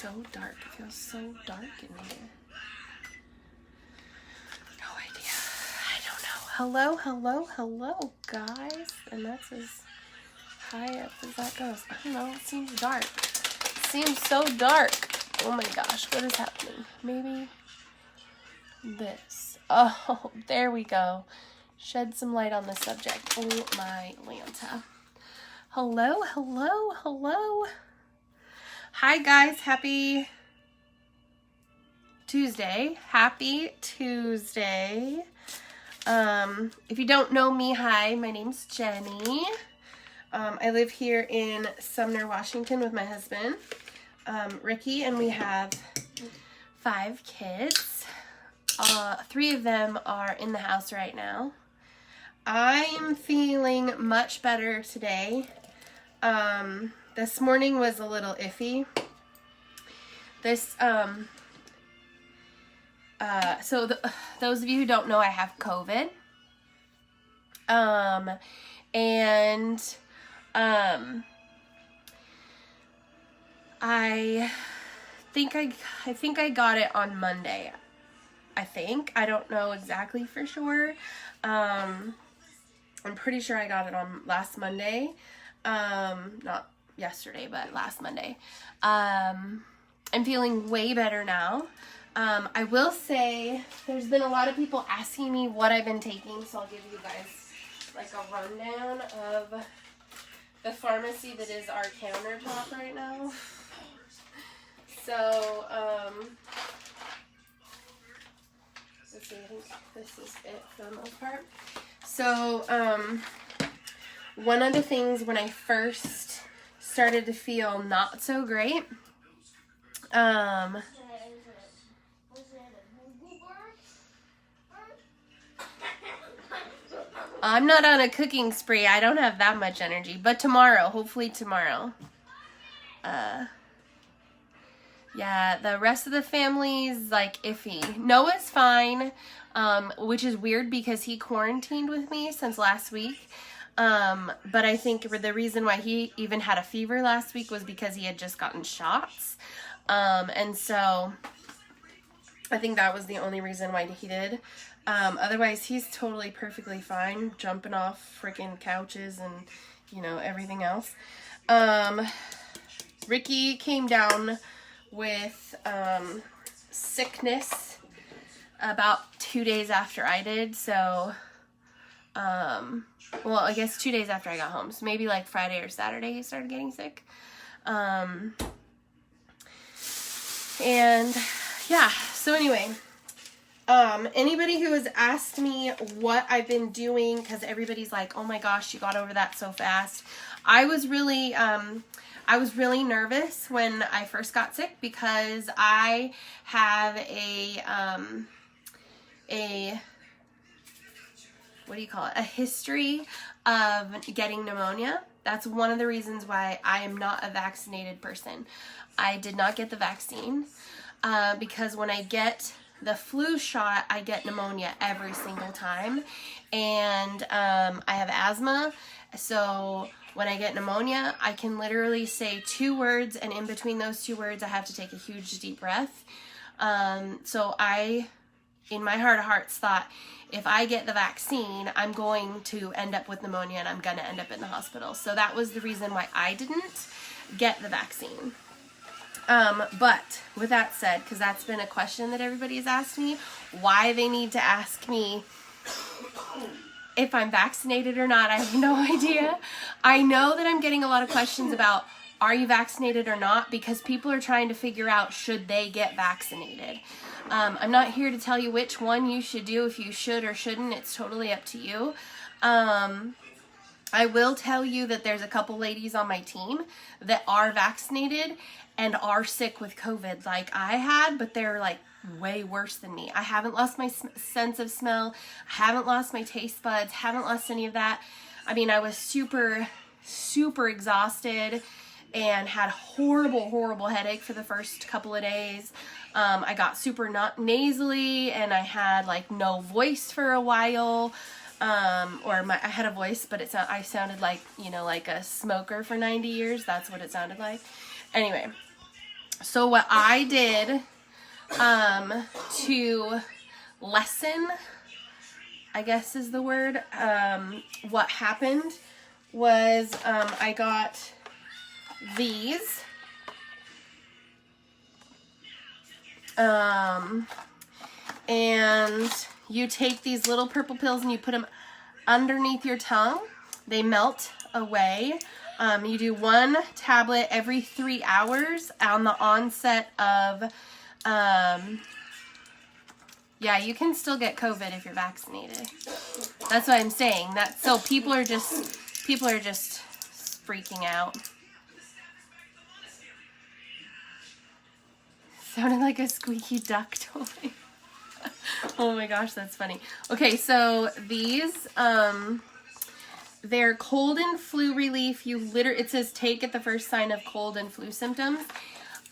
so dark. It feels so dark in here. No idea. I don't know. Hello, hello, hello, guys. And that's as high up as that goes. I don't know. It seems dark. It seems so dark. Oh my gosh. What is happening? Maybe this. Oh, there we go. Shed some light on the subject. Oh my Lanta. Hello, hello, hello. Hi guys, happy Tuesday. Happy Tuesday. If you don't know me, hi, my name's Jenny. I live here in Sumner, Washington with my husband, Ricky, and we have 5 kids. 3 of them are in the house right now. I'm feeling much better today. This morning was a little iffy. Those of you who don't know, I have COVID. I think I got it on Monday. I don't know exactly for sure. I'm pretty sure I got it on last Monday. Not yesterday, but last Monday. I'm feeling way better now. I will say there's been a lot of people asking me what I've been taking, so I'll give you guys like a rundown of the pharmacy that is our countertop right now. So, let's see, I think this is it for the most part. So, one of the things when I first started to feel not so great, I'm not on a cooking spree. I don't have that much energy, but tomorrow, hopefully tomorrow. Yeah, the rest of the family's like iffy. Noah's fine, which is weird because he quarantined with me since last week. But I think the reason why he even had a fever last week was because he had just gotten shots. And so I think that was the only reason why he did. Otherwise he's totally perfectly fine, jumping off freaking couches and, you know, everything else. Ricky came down with, sickness about 2 days after I did. So, well, I guess 2 days after I got home. So maybe like Friday or Saturday he started getting sick. And yeah, so anyway, anybody who has asked me what I've been doing, because everybody's like, oh my gosh, you got over that so fast. I was really nervous when I first got sick because I have what do you call it? A history of getting pneumonia. That's one of the reasons why I am not a vaccinated person. I did not get the vaccine because when I get the flu shot, I get pneumonia every single time. And I have asthma, so when I get pneumonia, I can literally say 2 words, and in between those 2 words, I have to take a huge deep breath. So I, in my heart of hearts, thought, if I get the vaccine, I'm going to end up with pneumonia and I'm going to end up in the hospital. So that was the reason why I didn't get the vaccine. But with that said, because that's been a question that everybody's asked me, why they need to ask me if I'm vaccinated or not, I have no idea. I know that I'm getting a lot of questions about, are you vaccinated or not? Because people are trying to figure out, should they get vaccinated? I'm not here to tell you which one you should do, if you should or shouldn't. It's totally up to you. I will tell you that there's a couple ladies on my team that are vaccinated and are sick with COVID like I had, but they're like way worse than me. I haven't lost my sense of smell. I haven't lost my taste buds. Haven't lost any of that. I mean, I was super, super exhausted and had horrible headache for the first couple of days. I got super nasally and I had like no voice for a while. I had a voice, but I sounded like, you know, like a smoker for 90 years. That's what it sounded like. Anyway, So what I did to lessen, I guess is the word, what happened was I got these. And you take these little purple pills and you put them underneath your tongue. They melt away. You do 1 tablet every 3 hours on the onset of, yeah, you can still get COVID if you're vaccinated. That's what I'm saying. So people are just freaking out. Sounded like a squeaky duck toy. Oh my gosh, that's funny. Okay, so these, they're cold and flu relief. It says take at the first sign of cold and flu symptoms.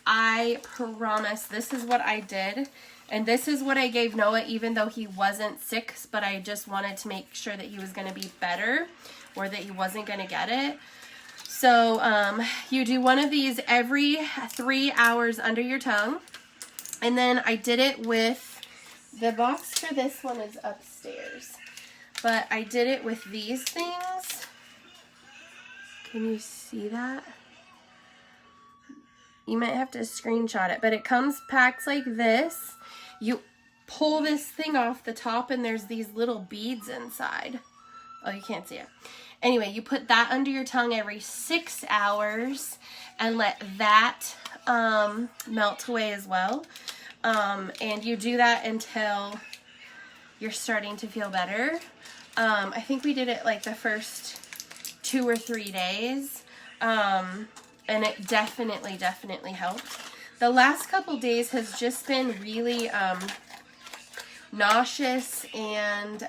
I promise this is what I did. And this is what I gave Noah, even though he wasn't sick, but I just wanted to make sure that he was going to be better or that he wasn't going to get it. So you do one of these every 3 hours under your tongue. And then I did it with, the box for this one is upstairs. But I did it with these things. Can you see that? You might have to screenshot it, but it comes packed like this. You pull this thing off the top and there's these little beads inside. Oh, you can't see it. Anyway, you put that under your tongue every 6 hours and let that melt away as well. And you do that until you're starting to feel better. I think we did it like the first 2 or 3 days. And it definitely helped. The last couple days has just been really nauseous and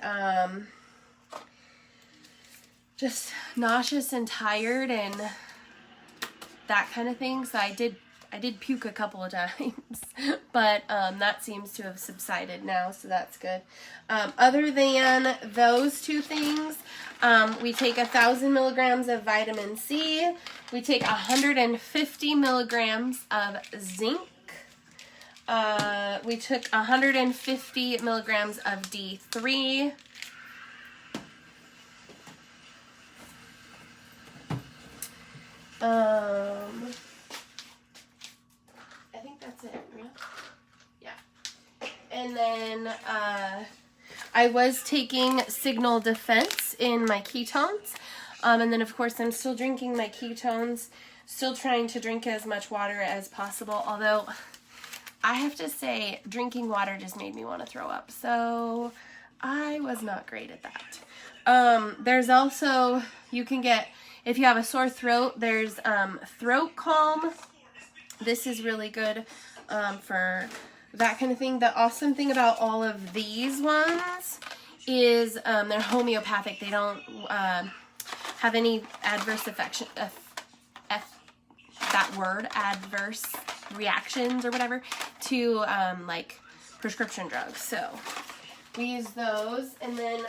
just nauseous and tired and that kind of thing. So I did puke a couple of times, but that seems to have subsided now, so that's good. Other than those 2 things, we take 1,000 milligrams of vitamin C. We take 150 milligrams of zinc. We took 150 milligrams of D3. I think that's it, yeah. And then I was taking Signal Defense in my ketones. And then, of course, I'm still drinking my ketones, still trying to drink as much water as possible, although I have to say drinking water just made me want to throw up, so I was not great at that. There's also, you can get, if you have a sore throat, there's Throat Calm. This is really good for that kind of thing. The awesome thing about all of these ones is they're homeopathic. They don't have any adverse adverse reactions or whatever to like prescription drugs. So we use those. And then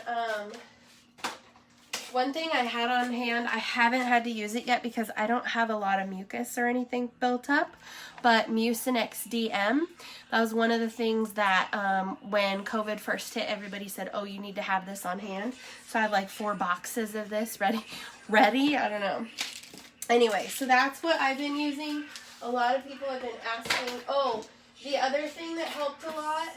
one thing I had on hand, I haven't had to use it yet because I don't have a lot of mucus or anything built up, but Mucinex DM. That was one of the things that when COVID first hit, everybody said, oh, you need to have this on hand. So I have like 4 boxes of this ready? I don't know. Anyway, so that's what I've been using. A lot of people have been asking. Oh, the other thing that helped a lot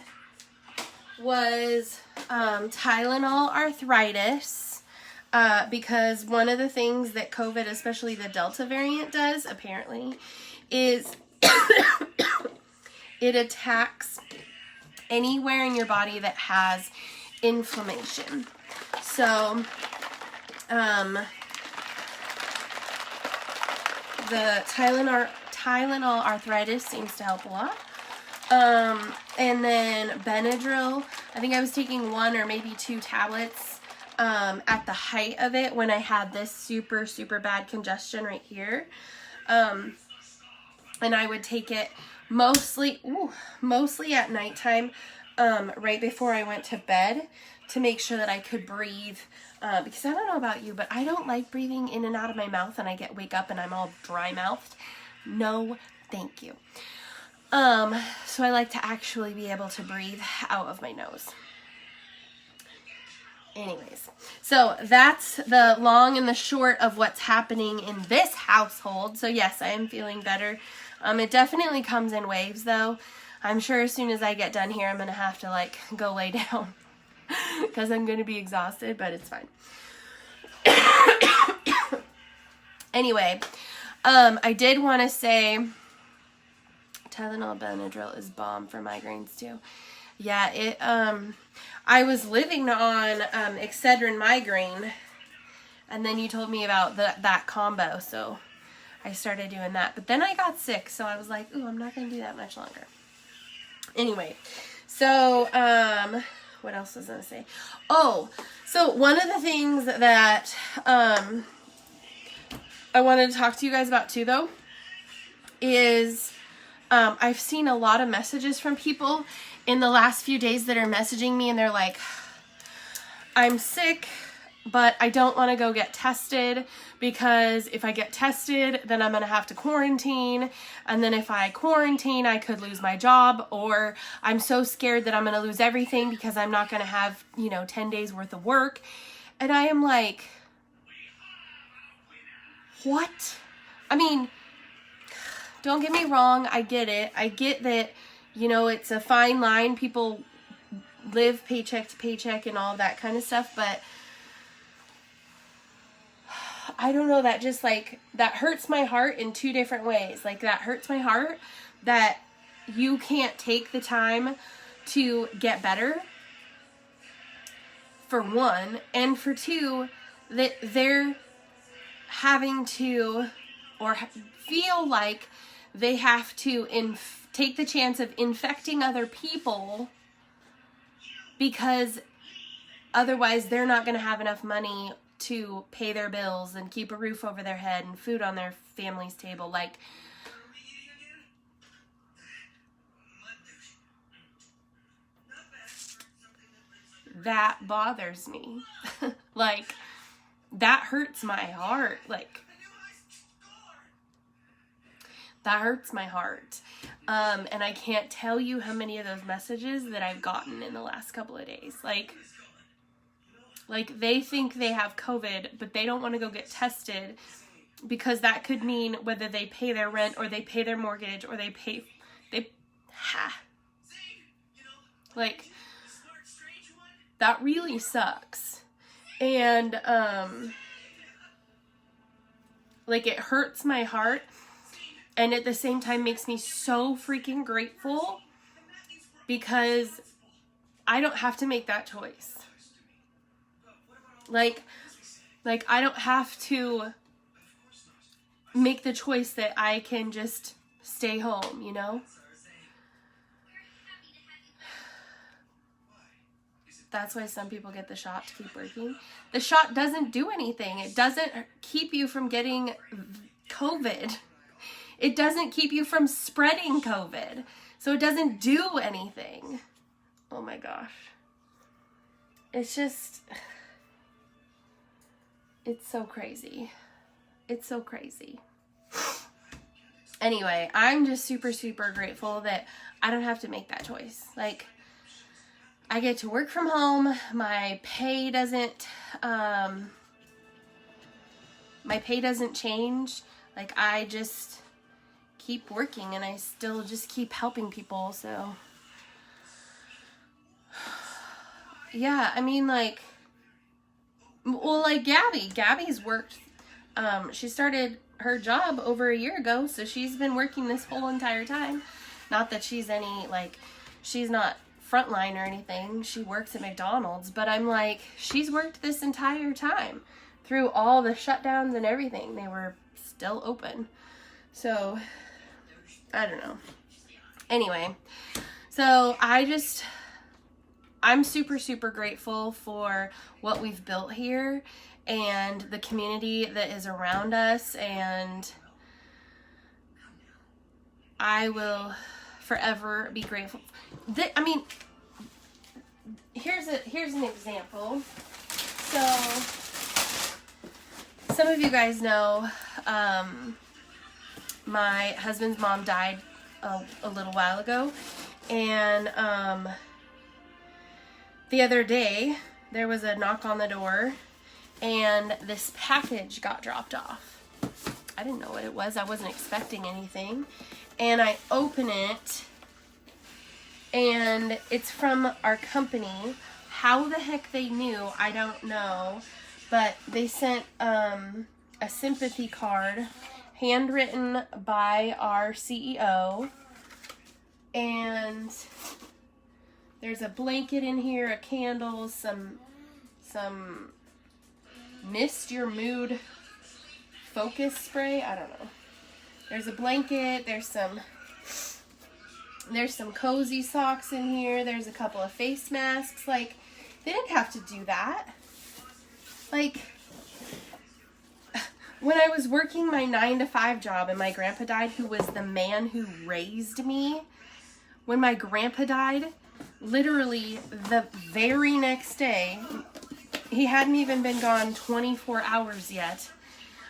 was Tylenol arthritis. Because one of the things that COVID, especially the Delta variant, does, apparently, is it attacks anywhere in your body that has inflammation. So, the Tylenol arthritis seems to help a lot. And then Benadryl, I think I was taking 1 or maybe 2 tablets at the height of it when I had this super, super bad congestion right here. And I would take it mostly at nighttime, right before I went to bed to make sure that I could breathe. Because I don't know about you, but I don't like breathing in and out of my mouth and I wake up and I'm all dry mouthed. No, thank you. So I like to actually be able to breathe out of my nose. Anyways, so that's the long and the short of what's happening in this household. So yes, I am feeling better. It definitely comes in waves though. I'm sure as soon as I get done here, I'm going to have to like go lay down because I'm going to be exhausted, but it's fine. Anyway, I did want to say Tylenol Benadryl is bomb for migraines too. Yeah, I was living on Excedrin migraine, and then you told me about that combo, so I started doing that. But then I got sick, so I was like, ooh, I'm not going to do that much longer. Anyway, so what else was I going to say? Oh, so one of the things that I wanted to talk to you guys about too, though, is I've seen a lot of messages from people in the last few days that are messaging me, and they're like, I'm sick, but I don't want to go get tested because if I get tested, then I'm going to have to quarantine. And then if I quarantine, I could lose my job, or I'm so scared that I'm going to lose everything because I'm not going to have, 10 days worth of work. And I am like, what? I mean, don't get me wrong. I get it. I get that, it's a fine line. People live paycheck to paycheck and all that kind of stuff, but I don't know, that just like, that hurts my heart in two different ways. Like, that hurts my heart that you can't take the time to get better, for one, and for two, that they're having to, or feel like they have to take the chance of infecting other people because otherwise they're not going to have enough money to pay their bills and keep a roof over their head and food on their family's table. Like, that bothers me. Like, that hurts my heart. Like, that hurts my heart. And I can't tell you how many of those messages that I've gotten in the last couple of days. Like they think they have COVID, but they don't want to go get tested because that could mean whether they pay their rent or they pay their mortgage or like, that really sucks. And, like, it hurts my heart. And at the same time makes me so freaking grateful because I don't have to make that choice. Like I don't have to make the choice that I can just stay home, That's why some people get the shot to keep working. The shot doesn't do anything. It doesn't keep you from getting COVID. It doesn't keep you from spreading COVID. So it doesn't do anything. Oh my gosh. It's just, it's so crazy. It's so crazy. Anyway, I'm just super, super grateful that I don't have to make that choice. Like, I get to work from home. My pay doesn't change. Like, I just keep working and I still just keep helping people. So yeah, I mean, like Gabby's worked, she started her job over a year ago, so she's been working this whole entire time. Not that she's she's not frontline or anything. She works at McDonald's, but I'm like, she's worked this entire time through all the shutdowns and everything. They were still open. So I don't know. Anyway, so I'm super, super grateful for what we've built here and the community that is around us, and I will forever be grateful. Here's an example. So some of you guys know, my husband's mom died a little while ago. And the other day, there was a knock on the door, and this package got dropped off. I didn't know what it was. I wasn't expecting anything. And I open it, and it's from our company. How the heck they knew, I don't know. But they sent a sympathy card handwritten by our CEO. And there's a blanket in here, a candle, some Mist Your Mood focus spray. I don't know. There's a blanket. There's some cozy socks in here. There's a couple of face masks. Like, they didn't have to do that. Like, when I was working my 9-to-5 job and my grandpa died, who was the man who raised me, when my grandpa died, literally the very next day, he hadn't even been gone 24 hours yet.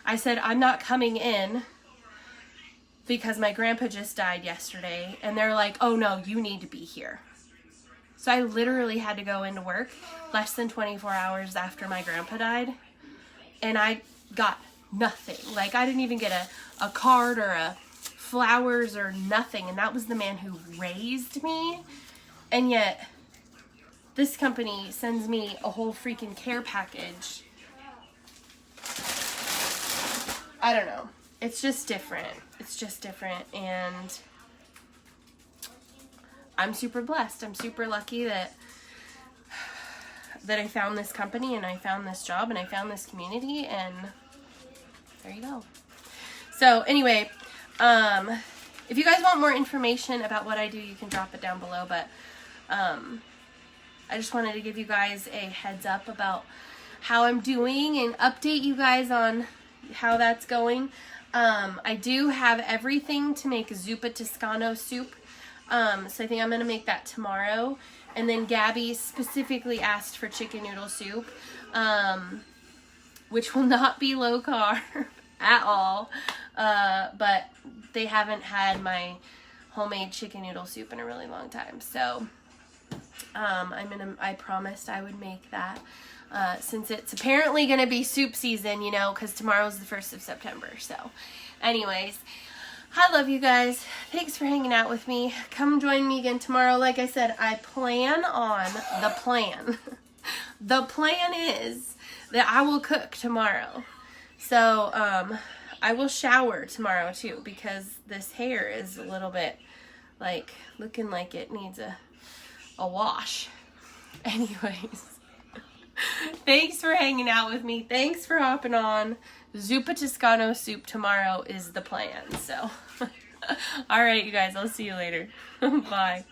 I said, I'm not coming in because my grandpa just died yesterday. And they're like, oh no, you need to be here. So I literally had to go into work less than 24 hours after my grandpa died. And I got nothing. Like, I didn't even get a card or a flowers or nothing. And that was the man who raised me. And yet, this company sends me a whole freaking care package. I don't know. It's just different. It's just different. And I'm super blessed. I'm super lucky that I found this company, and I found this job, and I found this community, and there you go. So anyway, if you guys want more information about what I do, you can drop it down below, but I just wanted to give you guys a heads up about how I'm doing and update you guys on how that's going. I do have everything to make zuppa Toscano soup. So I think I'm going to make that tomorrow. And then Gabby specifically asked for chicken noodle soup, which will not be low carb at all. But they haven't had my homemade chicken noodle soup in a really long time. So I promised I would make that. Since it's apparently going to be soup season, you know, because tomorrow's the 1st of September. So anyways, I love you guys. Thanks for hanging out with me. Come join me again tomorrow. Like I said, I plan on the plan. The plan is that I will cook tomorrow. So, I will shower tomorrow too, because this hair is a little bit like looking like it needs a wash. Anyways, thanks for hanging out with me. Thanks for hopping on. Zuppa Toscano soup tomorrow is the plan. So, all right, you guys, I'll see you later. Bye.